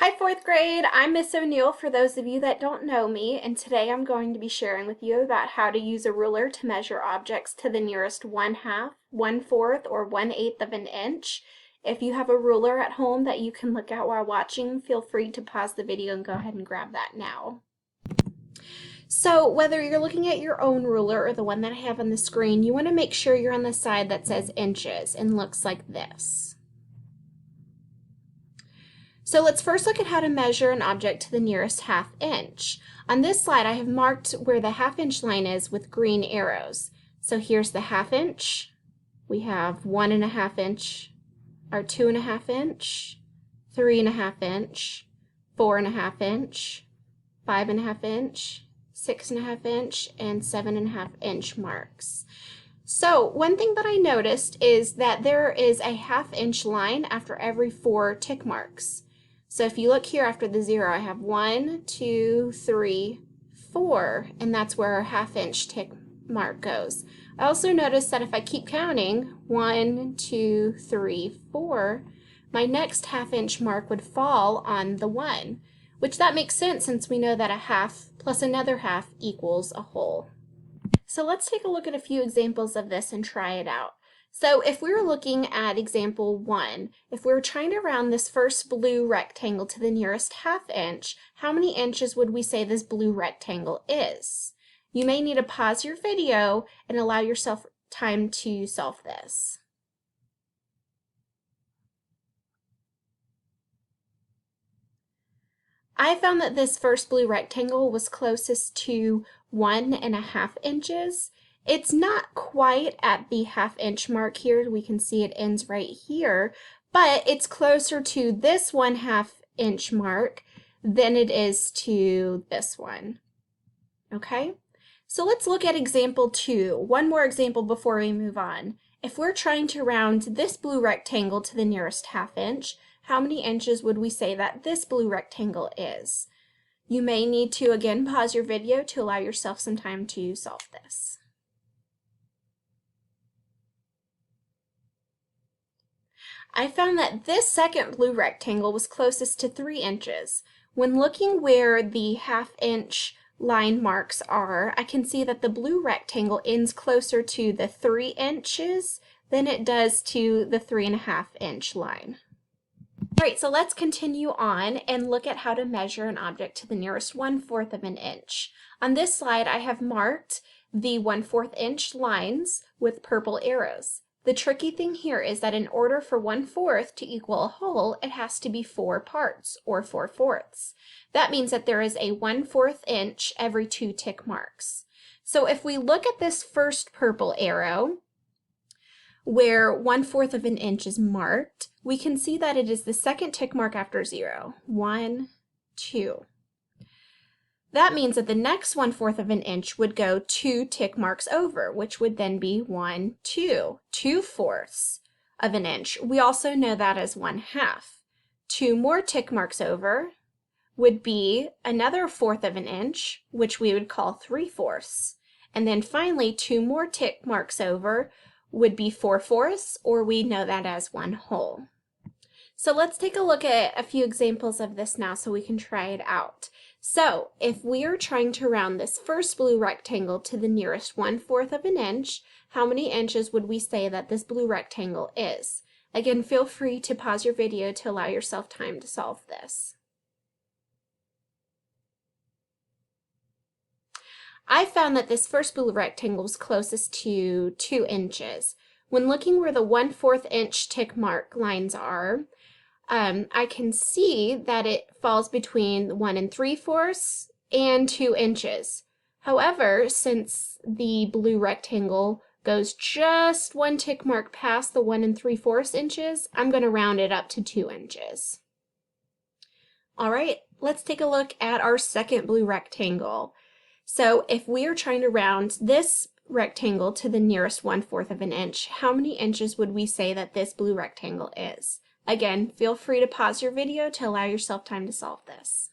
Hi, fourth grade. I'm Miss O'Neill for those of you that don't know me, and today I'm going to be sharing with you about how to use a ruler to measure objects to the nearest 1/2, 1/4, or 1/8 of an inch. If you have a ruler at home that you can look at while watching, feel free to pause the video and go ahead and grab that now. So whether you're looking at your own ruler or the one that I have on the screen, you want to make sure you're on the side that says inches and looks like this. So let's first look at how to measure an object to the nearest 1/2 inch. On this slide, I have marked where the 1/2 inch line is with green arrows. So here's the 1/2 inch. We have 1.5 inch, or 2.5 inch, 3.5 inch, 4.5 inch, 5.5 inch, 6.5 inch, and 7.5 inch marks. So one thing that I noticed is that there is a 1/2 inch line after every 4 tick marks. So if you look here after the 0, I have 1, 2, 3, 4, and that's where our 1/2 inch tick mark goes. I also noticed that if I keep counting, 1, 2, 3, 4, my next 1/2 inch mark would fall on the 1, which that makes sense since we know that a 1/2 plus another 1/2 equals a whole. So let's take a look at a few examples of this and try it out. So if we were looking at example 1, if we were trying to round this first blue rectangle to the nearest 1/2 inch, how many inches would we say this blue rectangle is? You may need to pause your video and allow yourself time to solve this. I found that this first blue rectangle was closest to 1.5 inches. It's not quite at the 1/2 inch mark here. We can see it ends right here, but it's closer to this 1/2 inch mark than it is to this one. Okay, so let's look at example 2. One more example before we move on. If we're trying to round this blue rectangle to the nearest 1/2 inch, how many inches would we say that this blue rectangle is? You may need to again pause your video to allow yourself some time to solve this. I found that this second blue rectangle was closest to 3 inches. When looking where the 1/2 inch line marks are, I can see that the blue rectangle ends closer to the 3 inches than it does to the 3.5 inch line. All right, so let's continue on and look at how to measure an object to the nearest 1/4 of an inch. On this slide, I have marked the 1/4 inch lines with purple arrows. The tricky thing here is that in order for 1/4 to equal a whole, it has to be 4 parts, or 4/4. That means that there is a 1/4 inch every 2 tick marks. So if we look at this first purple arrow, where 1/4 of an inch is marked, we can see that it is the second tick mark after 0. 1, 2. That means that the next 1/4 of an inch would go 2 tick marks over, which would then be 1, 2. 2/4 of an inch. We also know that as 1/2. 2 more tick marks over would be another 1/4 of an inch, which we would call 3/4. And then finally, 2 more tick marks over would be 4/4, or we know that as 1 whole. So let's take a look at a few examples of this now so we can try it out. So if we are trying to round this first blue rectangle to the nearest 1/4 of an inch, how many inches would we say that this blue rectangle is? Again, feel free to pause your video to allow yourself time to solve this. I found that this first blue rectangle was closest to 2 inches. When looking where the 1/4 inch tick mark lines are, I can see that it falls between 1 3/4 and 2 inches. However, since the blue rectangle goes just 1 tick mark past the 1 3/4 inches, I'm going to round it up to 2 inches. All right, let's take a look at our second blue rectangle. So if we are trying to round this rectangle to the nearest 1/4 of an inch, how many inches would we say that this blue rectangle is? Again, feel free to pause your video to allow yourself time to solve this.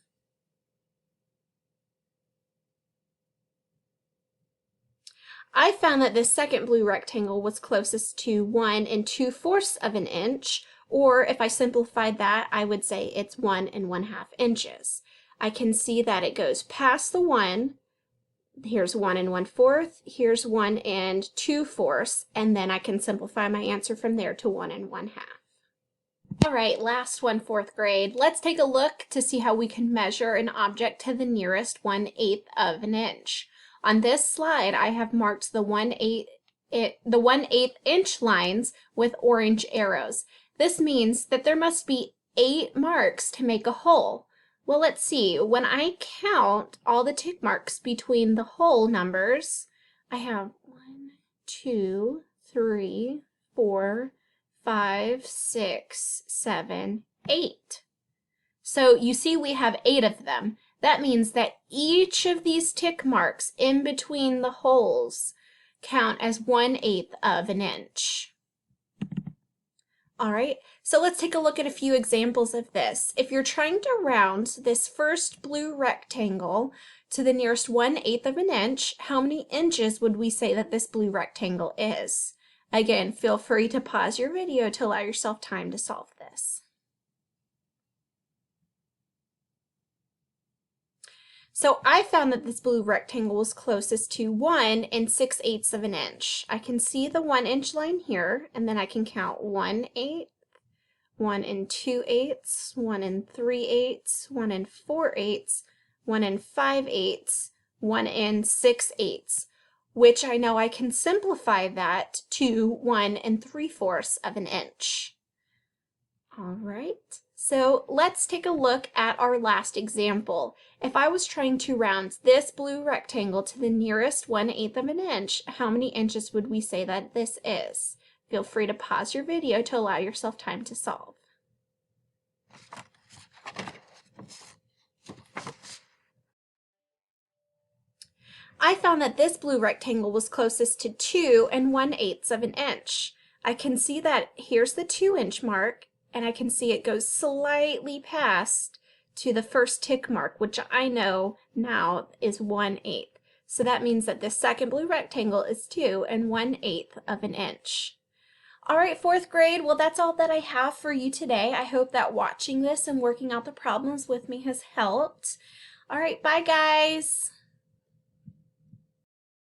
I found that this second blue rectangle was closest to 1 2/4 of an inch, Or if I simplified that, I would say it's 1 1/2 inches. I can see that it goes past the 1. Here's 1 1/4, here's 1 2/4, and then I can simplify my answer from there to 1 1/2. All right, last one, 4th grade. Let's take a look to see how we can measure an object to the nearest 1/8 of an inch. On this slide, I have marked the 1/8 inch lines with orange arrows. This means that there must be 8 marks to make a hole. Well, let's see. When I count all the tick marks between the whole numbers, I have 1, 2, 3, 4, 5, 6, 7, 8. So you see we have 8 of them. That means that each of these tick marks in between the holes count as 1/8 of an inch. All right, so let's take a look at a few examples of this. If you're trying to round this first blue rectangle to the nearest 1/8 of an inch, how many inches would we say that this blue rectangle is? Again, feel free to pause your video to allow yourself time to solve this. So I found that this blue rectangle was closest to 1 6/8 of an inch. I can see the 1 inch line here, and then I can count 1/8, 1 2/8, 1 3/8, 1 4/8, 1 5/8, 1 6/8, which I know I can simplify that to 1 3/4 of an inch. All right, so let's take a look at our last example. If I was trying to round this blue rectangle to the nearest 1/8 of an inch, how many inches would we say that this is? Feel free to pause your video to allow yourself time to solve. I found that this blue rectangle was closest to 2 1/8 of an inch. I can see that here's the 2 inch mark, and I can see it goes slightly past to the first tick mark, which I know now is 1/8. So that means that this second blue rectangle is 2 1/8 of an inch. All right, 4th grade, well, that's all that I have for you today. I hope that watching this and working out the problems with me has helped. All right, bye guys.